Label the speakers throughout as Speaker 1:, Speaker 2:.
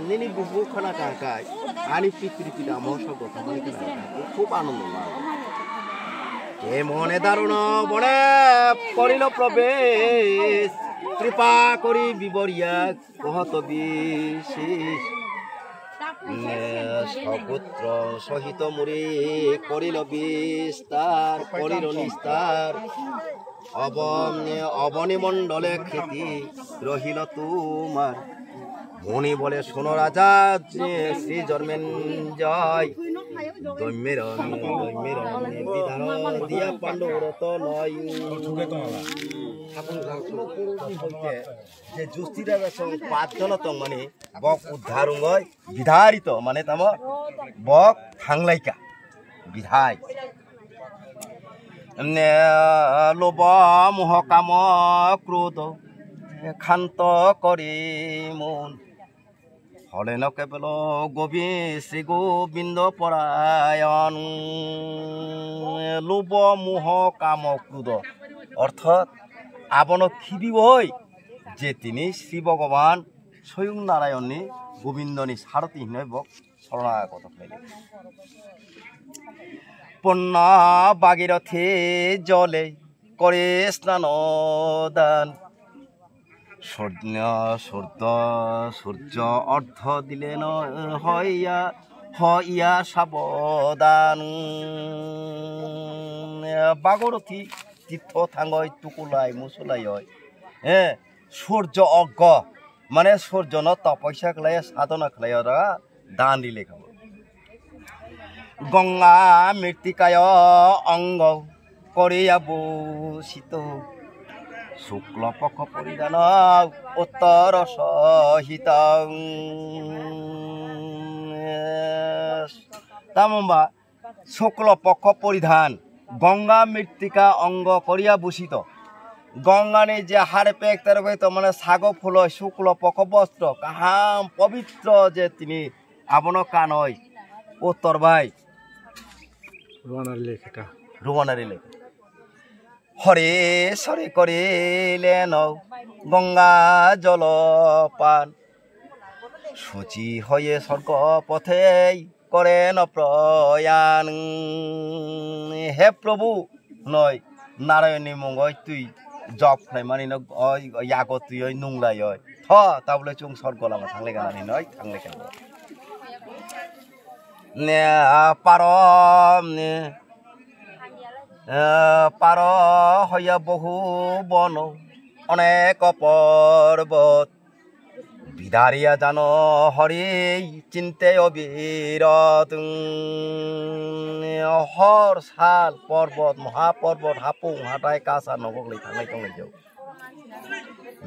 Speaker 1: Nini bubu khana kakai, ani pitri pida mosa gotha mani kana খুব আনন্দ লাগে। কে মনে দারুণ বড়ে করিল প্রবেশ, কৃপা করি বিবরিয়া কহত বিশেষ। সপুত্র সহিত মুরে করিল বিস্তার, করিল নিস্তার। অবনী মণ্ডলে খ্যাতি রহিল তোমার। মনি বলে শোনো রাজা শ্রী জন্মেন জয়, দৈম্যের বিধান দিয়া পাণ্ডবরত নয়। যে যুষ্টিরা পাঁচজন মানে বক উদ্ধার বিধারিত মানে তাম বক থাংলাইকা বিধায়। লোভ মোহ কাম ক্রোধ ক্ষান্ত করে মন, হলেন কেবল শ্রী গোবিন্দ পরায়ণ। লোভ মোহ কাম ক্রোধ অর্থাৎ আবন খিবি হই যে তিনি শ্রী ভগবান স্বয়ং নারায়ণী গোবিন্দনী সারথী হিনয় বক শরণাগত হইলেন। পণ্যা বাগীরথে জলে করে স্নান দান, সূর্য অর্ধ দিলেন হইয়া সাবধান। বাগরথী তীর্থ থাঙ্গয় টুকুলাই মুসলাই হয়। সূর্য অজ্ঞ মানে সূর্য ন তপস্যা খেলায় সাধনা খেলায় দান দিলে খাব। গঙ্গা মৃত্তিকায় অঙ্গ করিয়া বসিত, শুক্ল পক্ষ পরিধান উত্তর সহিত। তামবা শুক্ল পক্ষ পরিধান গঙ্গা মৃত্তিকা অঙ্গ করিয়া বসিত। গঙ্গানে যে হাড়ে পেক তার মানে শাগ ফুল শুক্ল পক্ষ বস্ত্র কাহাম পবিত্র যে তিনি আপন কানয় উত্তর ভাই রুমানারি লেখা। হরে সরে করিলেন গঙ্গা জল পান, শুচি হয়ে স্বর্গ পথে করেন প্রয়াণ। হে প্রভু নয় নারায়ণী মঙ্গয় তুই জব খাই মানে ইয়াগ তুই ওই নোংরাই হয় তা বলে চুং স্বর্গ লামা থাকলে গানি নয় থাকলে কেন পার পার হইয়া বহু বন অনেক পর্বত, বিদারিয়া জান হরি চিন্তে অবিরত। হর সাল পর্বত মহাপর্বত হাপুং হাটাই কাঁচা নগলি থাকলে তঙ্গে যাও।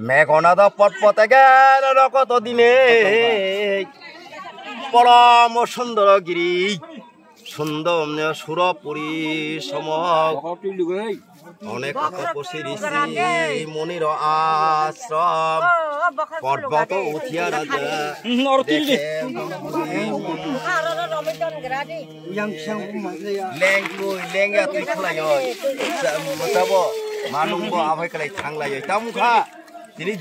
Speaker 1: মেঘনাদ পর্বতে গেল কত দিনে পরম সুন্দর গিরি সুন্দর সুরপুরী সম অনেক তপস্বী ঋষি মনির আশ্রম। পর্বত উঠিয়া রাজা লেঙ্গা তুই খেলাই যাব মানুষ আভাই খেলাই থাংলাই তামুখা তিনি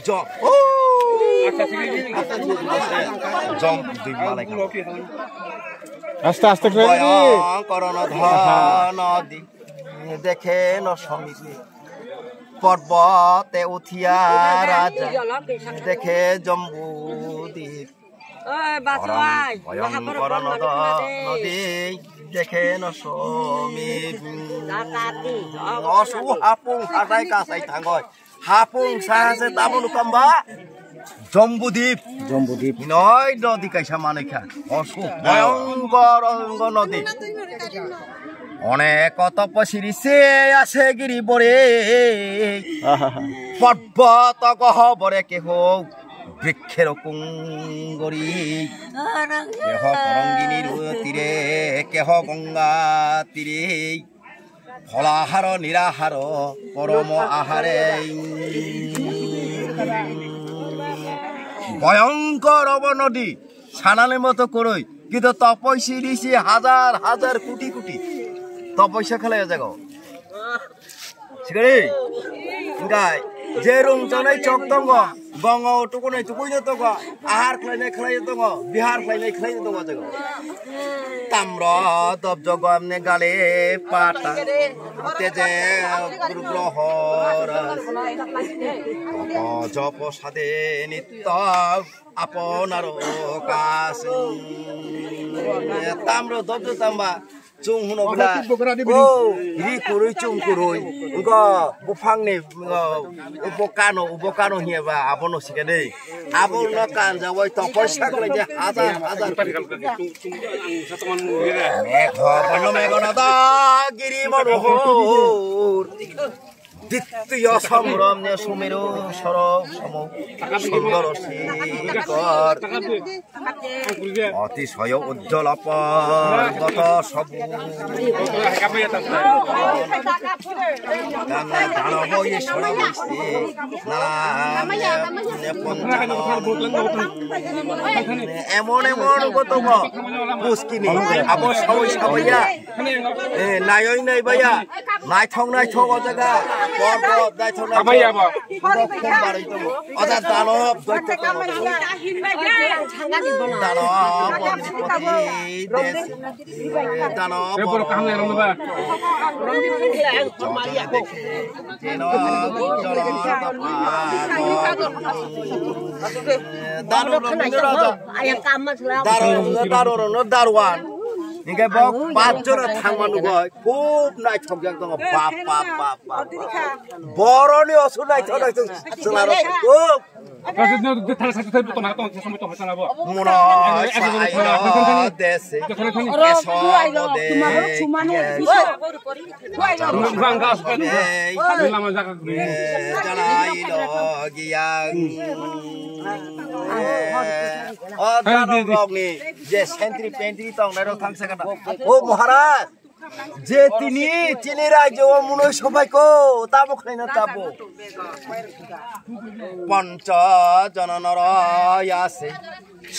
Speaker 2: আস্তে আস্তে
Speaker 1: করণ নদী দেখে ন সমিতি। পর্বতে উঠিয়া রাজা দেখে জম্বুদ্বীপ, ভয়ঙ্কর নদী দেখে ন সমীপ। অসু হাপুং হাটাই কাছাই থাঙ্গয় হাপুং সাহায্যে তামন কাম্বা জম্বুদ্বীপ নয় নদী কাইসা মানে খা অসু ভয়ঙ্কর নদী। অনেক তপস্বী ঋষি আছে গিরি বরে, পর্বত গহ্বরে কেহ বৃক্ষের কুঙ্গরি। কেহ তরঙ্গিনীর তীরে কেহ গঙ্গা তীরে, ফলাহার নিরাহার পরম আহারে। ভয়ঙ্কর অবনদী ছানালের মতো করই কিন্তু তপস্বী ঋষি হাজার হাজার কোটি কোটি তপস্যা খেলে যাগো। ঠিক আছে গাই যে রংচনাই চক দङ গঙ্গাও টুকুनै টুকুইनो दङ आहार खालायनाय खालायनो दङ बिहार खालायनाय खालायनो दङ जोङो ताम्र दब्ज गमने गाले पाटा तेजे ग्रहर जप सादे नित्य আপনার কাছে ताम्र दब्ज ताम्बा chung huno bla o ri kurui chung kurui ngo bufang ni ubokano hiya ba abono sikade abono kan jawai to paisa kole je hazar mekho bono megono da giri manohor দ্বিতীয় সংগ্রাম নে সুমেরু সরব সম সুন্দর শিখর অতিশয় উজ্জ্বল পর্বত সবু দানব ঈশ্বর বৈশে এমন এমন গতব মুস্কিনি আবো সবাই সবাইয়া নায়ই নাই ভাইয়া নাইথং অজাগা পর্বত নাইথং অজা দানব দৈত্য দানব বন্দিপতি দেশ দানব দারোয়ান Ini bok pacar thangman goi, खूब naik thok yang tong bap. Boroni osu naik thok selaro खूब.
Speaker 2: Kasihnya dia thal satu tu tong tong sampai tong sana bo.
Speaker 1: Muna saya desi. Esok
Speaker 2: Banggas kan. Lama jaga gini.
Speaker 1: Jalai logi yang. Oh, darong ni, je sentri pentri tong naro thang sekana. Oh, Maharaj, je tini রাজ্য মনে সবাই কো তাবো খাই না তাবো পঞ্চ জননর আছে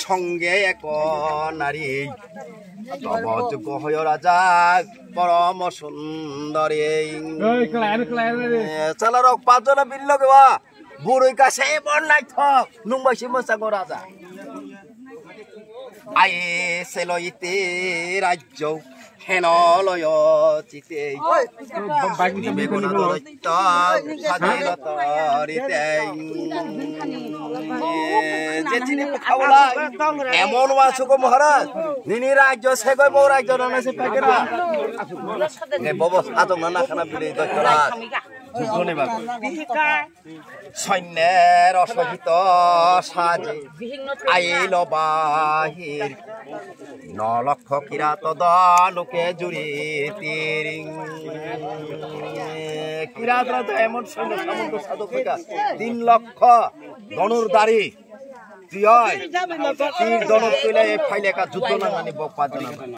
Speaker 1: সঙ্গে এক নারী তব যোগ্য হয় রাজা পরম সুন্দরী চালা রক পাঁচজন বিল বা বুড়ই কাছে বন্যাই থক নুংবাইছি মোসাগো রাজা আয়ে সেলইতে রাজ্য হেনলয় চিতে এমন মাছুকো মহারাজ নিনি রাজ্য সেগৈ বউ রাজ্য নানাসে পাকেরা বব সাতং না খানা বিলে দৈত্যরাজ যুদ্ধ নেবাগ সৈন্যের অসহিত সাজে আইল বাহির 9 লক্ষ কিরাত দানকে জুড়ি তিরিং কিরাতরা তো এমন সৈন্য সামন্ত সাধক 3 লক্ষ ধনুর দাড়ি তীর ধনুর তুলে ফাইলে যুদ্ধ না মানে বক পাঁচজন